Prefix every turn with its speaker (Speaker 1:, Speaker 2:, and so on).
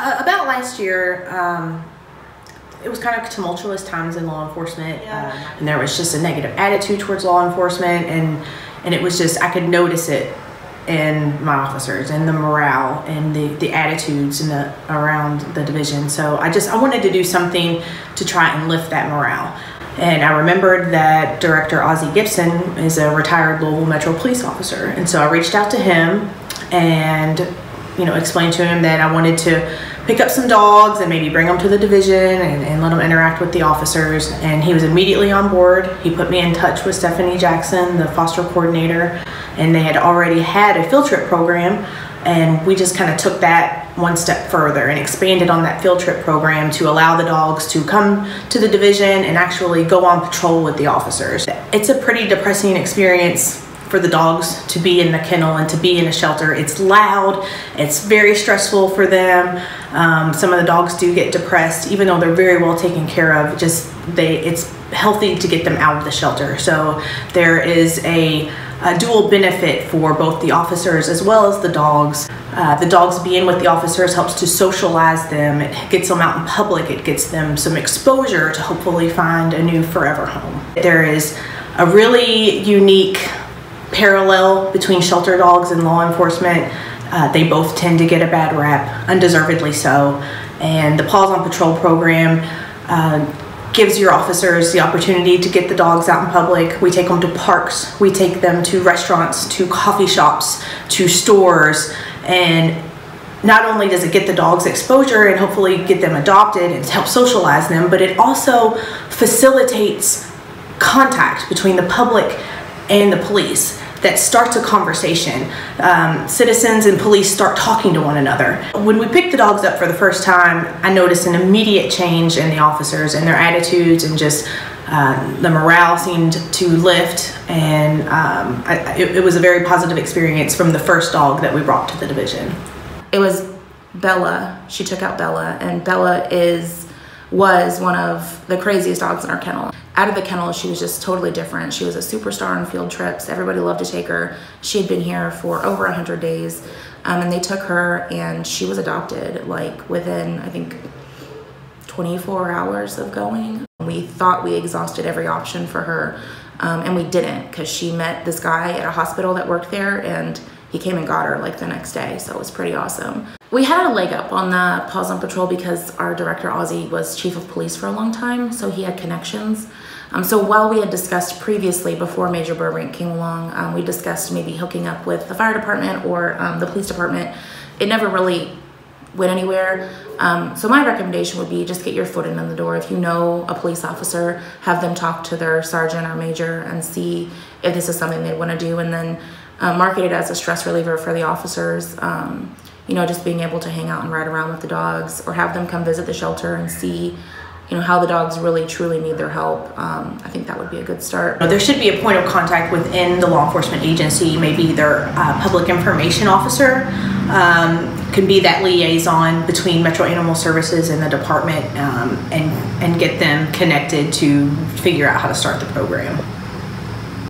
Speaker 1: About last year, it was kind of tumultuous times in law enforcement, and there was just a negative attitude towards law enforcement, and it was just, I could notice it in my officers and the morale and the attitudes around the division. So I wanted to do something to try and lift that morale. And I remembered that Director Ozzie Gibson is a retired Louisville Metro Police officer, and so I reached out to him and explained to him that I wanted to pick up some dogs and maybe bring them to the division and let them interact with the officers. And he was immediately on board. He put me in touch with Stephanie Jackson, the foster coordinator, and they had already had a field trip program, and we just kind of took that one step further and expanded on that field trip program to allow the dogs to come to the division and actually go on patrol with the officers. It's a pretty depressing experience for the dogs to be in the kennel and to be in a shelter. It's loud, it's very stressful for them. Some of the dogs do get depressed, even though they're very well taken care of. It's healthy to get them out of the shelter. So there is a dual benefit for both the officers as well as the dogs. The dogs being with the officers helps to socialize them. It gets them out in public. It gets them some exposure to hopefully find a new forever home. There is a really unique parallel between shelter dogs and law enforcement. They both tend to get a bad rap, undeservedly so. And the Paws on Patrol program gives your officers the opportunity to get the dogs out in public. We take them to parks, we take them to restaurants, to coffee shops, to stores, and not only does it get the dogs exposure and hopefully get them adopted and help socialize them, but it also facilitates contact between the public and the police that starts a conversation. Citizens and police start talking to one another. When we picked the dogs up for the first time, I noticed an immediate change in the officers and their attitudes, and just the morale seemed to lift, and it was a very positive experience from the first dog that we brought to the division.
Speaker 2: It was Bella. She took out Bella, and Bella was one of the craziest dogs in our kennel. Out of the kennel, she was just totally different. She was a superstar on field trips. Everybody loved to take her. She had been here for over 100 days, and they took her, and she was adopted like within, I think, 24 hours of going. We thought we exhausted every option for her, and we didn't, because she met this guy at a hospital that worked there, and he came and got her like the next day, so it was pretty awesome. We had a leg up on the Paws on Patrol because our director, Ozzie, was chief of police for a long time, so he had connections. So while we had discussed previously, before Major Burbank came along, we discussed maybe hooking up with the fire department or the police department. It never really went anywhere. So my recommendation would be just get your foot in the door. If you know a police officer, have them talk to their sergeant or major and see if this is something they want to do, and then market it as a stress reliever for the officers. Just being able to hang out and ride around with the dogs, or have them come visit the shelter and see how the dogs really truly need their help. I think that would be a good start.
Speaker 1: There should be a point of contact within the law enforcement agency. Maybe their public information officer can be that liaison between Metro Animal Services and the department, and get them connected to figure out how to start the program.